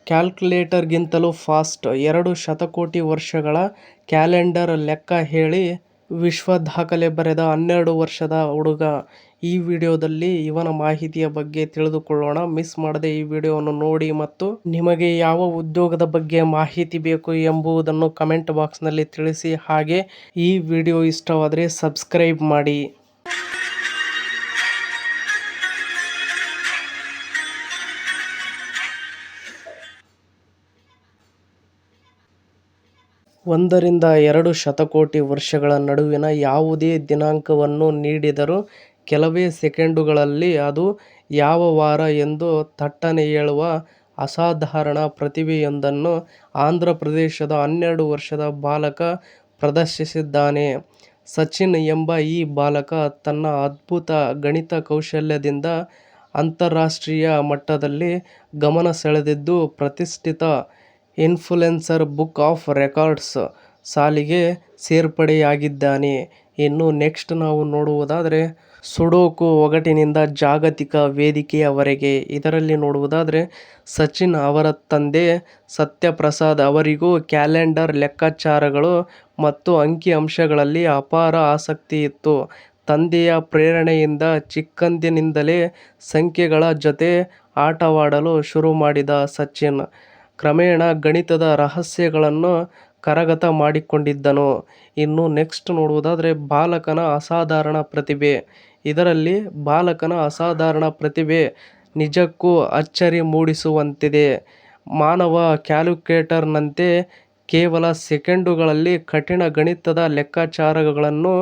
ಕ್ಯಾಲ್ಕುಲೇಟರ್ಗಿಂತಲೂ fast 2 ಶತಕೋಟಿ ವರ್ಷಗಳ calendar ಲೆಕ್ಕ ಹೇಳಿ ವಿಶ್ವ ದಾಖಲೆ ಬರೆದ 12 ವರ್ಷದ ಹುಡುಗ. ಈ ವಿಡಿಯೋದಲ್ಲಿ ಇವನ ಮಾಹಿತಿಯ ಬಗ್ಗೆ ತಿಳಿದುಕೊಳ್ಳೋಣ. ಮಿಸ್ ಮಾಡದೆ ಈ ವಿಡಿಯೋವನ್ನು ನೋಡಿ ಮತ್ತು ನಿಮಗೆ ಯಾವ ಉದ್ಯೋಗದ ಬಗ್ಗೆ ಮಾಹಿತಿ ಬೇಕು ಎಂಬುದನ್ನು ಕಮೆಂಟ್ ಬಾಕ್ಸ್ನಲ್ಲಿ ತಿಳಿಸಿ. ಹಾಗೆ ಈ ವಿಡಿಯೋ ಇಷ್ಟವಾದರೆ ಸಬ್ಸ್ಕ್ರೈಬ್ ಮಾಡಿ. ಒಂದರಿಂದ 2 ಶತಕೋಟಿ ವರ್ಷಗಳ ನಡುವಿನ ಯಾವುದೇ ದಿನಾಂಕವನ್ನು ನೀಡಿದರೂ ಕೆಲವೇ ಸೆಕೆಂಡುಗಳಲ್ಲಿ ಅದು ಯಾವ ವಾರ ಎಂದು ಥಟ್ಟನೆ ಹೇಳುವ ಅಸಾಧಾರಣ ಪ್ರತಿಭೆಯೊಂದನ್ನು ಆಂಧ್ರಪ್ರದೇಶದ 12 ವರ್ಷದ ಬಾಲಕ ಪ್ರದರ್ಶಿಸಿದ್ದಾನೆ. ಸಚಿನ್ ಎಂಬ ಈ ಬಾಲಕ ತನ್ನ ಅದ್ಭುತ ಗಣಿತ ಕೌಶಲ್ಯದಿಂದ ಅಂತಾರಾಷ್ಟ್ರೀಯ ಮಟ್ಟದಲ್ಲಿ ಗಮನ ಸೆಳೆದಿದ್ದು, ಪ್ರತಿಷ್ಠಿತ ಇನ್ಫ್ಲುಯೆನ್ಸರ್ ಬುಕ್ ಆಫ್ ರೆಕಾರ್ಡ್ಸ್ ಸಾಲಿಗೆ ಸೇರ್ಪಡೆಯಾಗಿದ್ದಾನೆ. ಇನ್ನು ನೆಕ್ಸ್ಟ್ ನಾವು ನೋಡುವುದಾದರೆ ಸುಡೋಕು ಒಗಟಿನಿಂದ ಜಾಗತಿಕ ವೇದಿಕೆಯವರೆಗೆ. ಇದರಲ್ಲಿ ನೋಡುವುದಾದರೆ ಸಚಿನ್ ಅವರ ತಂದೆ ಸತ್ಯಪ್ರಸಾದ್ ಅವರಿಗೂ ಕ್ಯಾಲೆಂಡರ್ ಲೆಕ್ಕಾಚಾರಗಳು ಮತ್ತು ಅಂಕಿಅಂಶಗಳಲ್ಲಿ ಅಪಾರ ಆಸಕ್ತಿ ಇತ್ತು. ತಂದೆಯ ಪ್ರೇರಣೆಯಿಂದ ಚಿಕ್ಕಂದಿನಿಂದಲೇ ಸಂಖ್ಯೆಗಳ ಜೊತೆ ಆಟವಾಡಲು ಶುರು ಮಾಡಿದ ಸಚಿನ್, ಕ್ರಮೇಣ ಗಣಿತದ ರಹಸ್ಯಗಳನ್ನು ಕರಗತ ಮಾಡಿಕೊಂಡಿದ್ದನು. ಇನ್ನು ನೆಕ್ಸ್ಟ್ ನೋಡುವುದಾದರೆ ಬಾಲಕನ ಅಸಾಧಾರಣ ಪ್ರತಿಭೆ. ಇದರಲ್ಲಿ ಬಾಲಕನ ಅಸಾಧಾರಣ ಪ್ರತಿಭೆ ನಿಜಕ್ಕೂ ಅಚ್ಚರಿ ಮೂಡಿಸುವಂತಿದೆ. ಮಾನವ ಕ್ಯಾಲ್ಕುಲೇಟರ್ನಂತೆ ಕೇವಲ ಸೆಕೆಂಡುಗಳಲ್ಲಿ ಕಠಿಣ ಗಣಿತದ ಲೆಕ್ಕಾಚಾರಗಳನ್ನು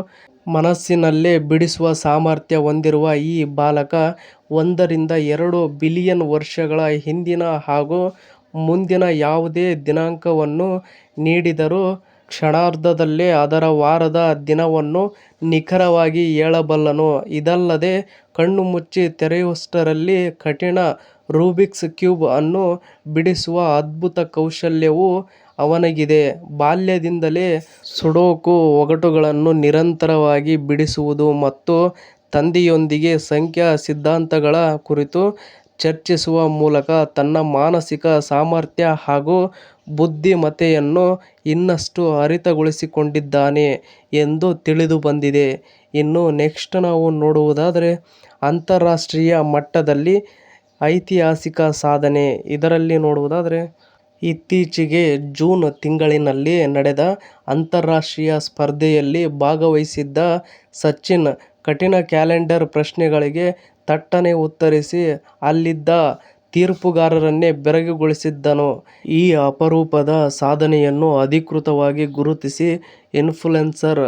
ಮನಸ್ಸಿನಲ್ಲೇ ಬಿಡಿಸುವ ಸಾಮರ್ಥ್ಯ ಹೊಂದಿರುವ ಈ ಬಾಲಕ 1 ರಿಂದ 2 ಬಿಲಿಯನ್ ವರ್ಷಗಳ ಹಿಂದಿನ ಹಾಗೂ ಮುಂದಿನ ಯಾವುದೇ ದಿನಾಂಕವನ್ನು ನೀಡಿದರೂ ಕ್ಷಣಾರ್ಧದಲ್ಲೇ ಅದರ ವಾರದ ದಿನವನ್ನು ನಿಖರವಾಗಿ ಹೇಳಬಲ್ಲನು. ಇದಲ್ಲದೆ ಕಣ್ಣು ಮುಚ್ಚಿ ತೆರೆಯುವಷ್ಟರಲ್ಲಿ ಕಠಿಣ ರೂಬಿಕ್ಸ್ ಕ್ಯೂಬ್ ಅನ್ನು ಬಿಡಿಸುವ ಅದ್ಭುತ ಕೌಶಲ್ಯವೂ ಅವನಿಗಿದೆ. ಬಾಲ್ಯದಿಂದಲೇ ಸುಡೋಕು ಒಗಟುಗಳನ್ನು ನಿರಂತರವಾಗಿ ಬಿಡಿಸುವುದು ಮತ್ತು ತಂದೆಯೊಂದಿಗೆ ಸಂಖ್ಯಾ ಸಿದ್ಧಾಂತಗಳ ಕುರಿತು ಚರ್ಚಿಸುವ ಮೂಲಕ ತನ್ನ ಮಾನಸಿಕ ಸಾಮರ್ಥ್ಯ ಹಾಗೂ ಬುದ್ಧಿಮತ್ತೆಯನ್ನು ಇನ್ನಷ್ಟು ಹರಿತಗೊಳಿಸಿಕೊಂಡಿದ್ದಾನೆ ಎಂದು ತಿಳಿದುಬಂದಿದೆ. ಇನ್ನು ನೆಕ್ಸ್ಟ್ ನಾವು ನೋಡುವುದಾದರೆ ಅಂತಾರಾಷ್ಟ್ರೀಯ ಮಟ್ಟದಲ್ಲಿ ಐತಿಹಾಸಿಕ ಸಾಧನೆ. ಇದರಲ್ಲಿ ನೋಡುವುದಾದರೆ ಇತ್ತೀಚೆಗೆ ಜೂನ್ ತಿಂಗಳಿನಲ್ಲಿ ನಡೆದ ಅಂತಾರಾಷ್ಟ್ರೀಯ ಸ್ಪರ್ಧೆಯಲ್ಲಿ ಭಾಗವಹಿಸಿದ್ದ ಸಚಿನ್ ಕಠಿಣ ಕ್ಯಾಲೆಂಡರ್ ಪ್ರಶ್ನೆಗಳಿಗೆ ಥಟ್ಟನೆ ಉತ್ತರಿಸಿ ಅಲ್ಲಿದ್ದ ತೀರ್ಪುಗಾರರನ್ನೇ ಬೆರಗುಗೊಳಿಸಿದ್ದನು. ಈ ಅಪರೂಪದ ಸಾಧನೆಯನ್ನು ಅಧಿಕೃತವಾಗಿ ಗುರುತಿಸಿ ಇನ್ಫ್ಲುಯೆನ್ಸರ್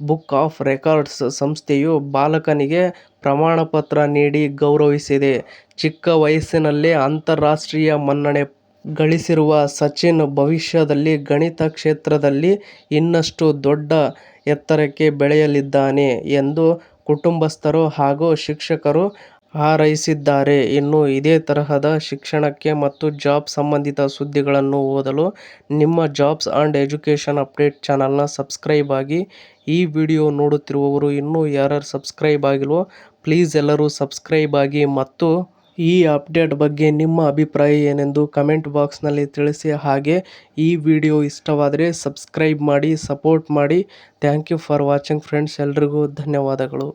ಬುಕ್ ಆಫ್ ರೆಕಾರ್ಡ್ಸ್ ಸಂಸ್ಥೆಯು ಬಾಲಕನಿಗೆ ಪ್ರಮಾಣಪತ್ರ ನೀಡಿ ಗೌರವಿಸಿದೆ. ಚಿಕ್ಕ ವಯಸ್ಸಿನಲ್ಲೇ ಅಂತಾರಾಷ್ಟ್ರೀಯ ಮನ್ನಣೆ ಗಳಿಸಿರುವ ಸಚಿನ್ ಭವಿಷ್ಯದಲ್ಲಿ ಗಣಿತ ಕ್ಷೇತ್ರದಲ್ಲಿ ಇನ್ನಷ್ಟು ದೊಡ್ಡ ಎತ್ತರಕ್ಕೆ ಬೆಳೆಯಲಿದ್ದಾನೆ ಎಂದು ಕುಟುಂಬಸ್ಥರು ಹಾಗೂ ಶಿಕ್ಷಕರು ಹಾರೈಸಿದ್ದಾರೆ. ಇನ್ನು ಇದೇ ತರಹದ ಶಿಕ್ಷಣಕ್ಕೆ ಮತ್ತು ಜಾಬ್ ಸಂಬಂಧಿತ ಸುದ್ದಿಗಳನ್ನು ಓದಲು ನಿಮ್ಮ ಜಾಬ್ಸ್ ಆ್ಯಂಡ್ ಎಜುಕೇಷನ್ ಅಪ್ಡೇಟ್ ಚಾನಲ್ನ ಸಬ್ಸ್ಕ್ರೈಬ್ ಆಗಿ. ಈ ವಿಡಿಯೋ ನೋಡುತ್ತಿರುವವರು ಇನ್ನೂ ಯಾರ್ಯಾರು ಸಬ್ಸ್ಕ್ರೈಬ್ ಆಗಿಲ್ವೋ ಪ್ಲೀಸ್ ಎಲ್ಲರೂ ಸಬ್ಸ್ಕ್ರೈಬ್ ಆಗಿ ಮತ್ತು ಈ ಅಪ್ಡೇಟ್ ಬಗ್ಗೆ ನಿಮ್ಮ ಅಭಿಪ್ರಾಯ ಏನೆಂದು ಕಮೆಂಟ್ ಬಾಕ್ಸ್ನಲ್ಲಿ ತಿಳಿಸಿ. ಹಾಗೆ ಈ ವಿಡಿಯೋ ಇಷ್ಟವಾದರೆ ಸಬ್ಸ್ಕ್ರೈಬ್ ಮಾಡಿ, ಸಪೋರ್ಟ್ ಮಾಡಿ. Thank you for watching friends. ಎಲ್ರಿಗೂ ಧನ್ಯವಾದಗಳು.